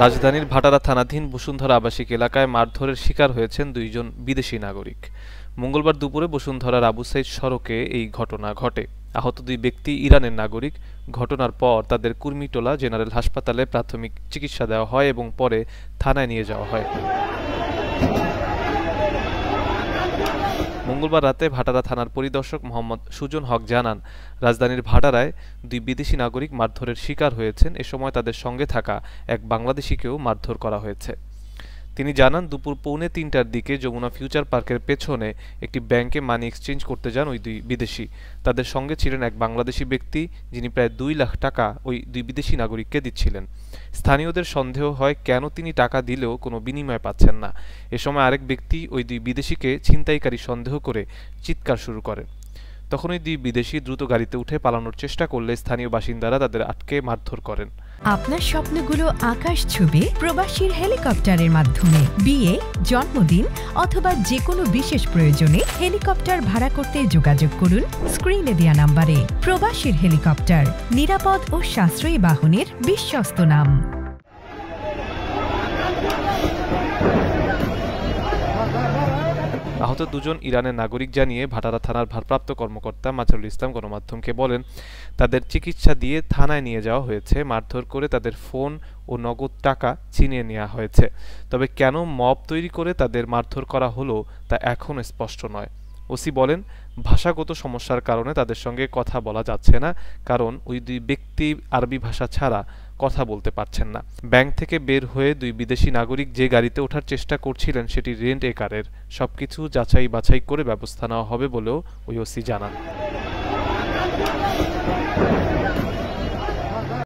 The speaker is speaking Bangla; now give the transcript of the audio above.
রাজধানীর ভাটারা থানাধীন বসুন্ধরা আবাসিক এলাকায় মারধরের শিকার হয়েছেন দুইজন বিদেশি নাগরিক। মঙ্গলবার দুপুরে বসুন্ধরার আবু সাইদ সড়কে এই ঘটনা ঘটে। আহত দুই ব্যক্তি ইরানের নাগরিক। ঘটনার পর তাদের কুর্মিটোলা জেনারেল হাসপাতালে প্রাথমিক চিকিৎসা দেওয়া হয় এবং পরে থানায় নিয়ে যাওয়া হয়। মঙ্গলবার রাতে ভাটারা থানার পরিদর্শক মোহাম্মদ সুজন হক জানান, রাজধানীর ভাটারায় দুই বিদেশি নাগরিক মারধরের শিকার হয়েছেন। এ সময় তাদের সঙ্গে থাকা এক বাংলাদেশিকেও মারধর করা হয়েছে। তিনি জানান, দুপুর 2:45টার দিকে যমুনা ফিউচার পার্কের পেছনে একটি ব্যাংকে মানি এক্সচেঞ্জ করতে যান ওই দুই বিদেশি। তাদের সঙ্গে ছিলেন এক বাংলাদেশি ব্যক্তি, যিনি প্রায় 2 লাখ টাকা ওই দুই বিদেশি নাগরিককে দিচ্ছিলেন। স্থানীয়দের সন্দেহ হয় কেন তিনি টাকা দিলেও কোনো বিনিময় পাচ্ছেন না। এ সময় আরেক ব্যক্তি ওই দুই বিদেশিকে ছিনতাইকারী সন্দেহ করে চিৎকার শুরু করেন। তখন ওই দুই বিদেশি দ্রুত গাড়িতে উঠে পালানোর চেষ্টা করলে স্থানীয় বাসিন্দারা তাদের আটকে মারধর করেন। আপনার স্বপ্নগুলো আকাশ ছুবে প্রবাসীর হেলিকপ্টারের মাধ্যমে। বিয়ে, জন্মদিন অথবা যে কোনো বিশেষ প্রয়োজনে হেলিকপ্টার ভাড়া করতে যোগাযোগ করুন স্ক্রিনে দেয়া নাম্বারে। প্রবাসীর হেলিকপ্টার, নিরাপদ ও সাশ্রয়ী বাহনের বিশ্বস্ত নাম। আহত দুজন ইরানের নাগরিক জানিয়ে ভাটারা থানার ভারপ্রাপ্ত কর্মকর্তা মাজারুল ইসলাম গণমাধ্যমকে বলেন, তাদের চিকিৎসা দিয়ে থানায় নিয়ে যাওয়া হয়েছে। মারধর করে তাদের ফোন ও নগদ টাকা ছিনিয়ে নেওয়া হয়েছে। তবে কেন মব তৈরি করে তাদের মারধর করা হলো তা এখনও স্পষ্ট নয়। ওসি বলেন, ভাষাগত সমস্যার কারণে তাদের সঙ্গে কথা বলা যাচ্ছে না, কারণ ওই দুই ব্যক্তি আরবি ভাষা ছাড়া কথা বলতে পারছেন না। ব্যাংক থেকে বের হয়ে দুই বিদেশি নাগরিক যে গাড়িতে ওঠার চেষ্টা করছিলেন সেটি রেন্ট এ কারের। সবকিছু যাচাই বাছাই করে ব্যবস্থা নেওয়া হবে বলেও ওই ওসি জানান।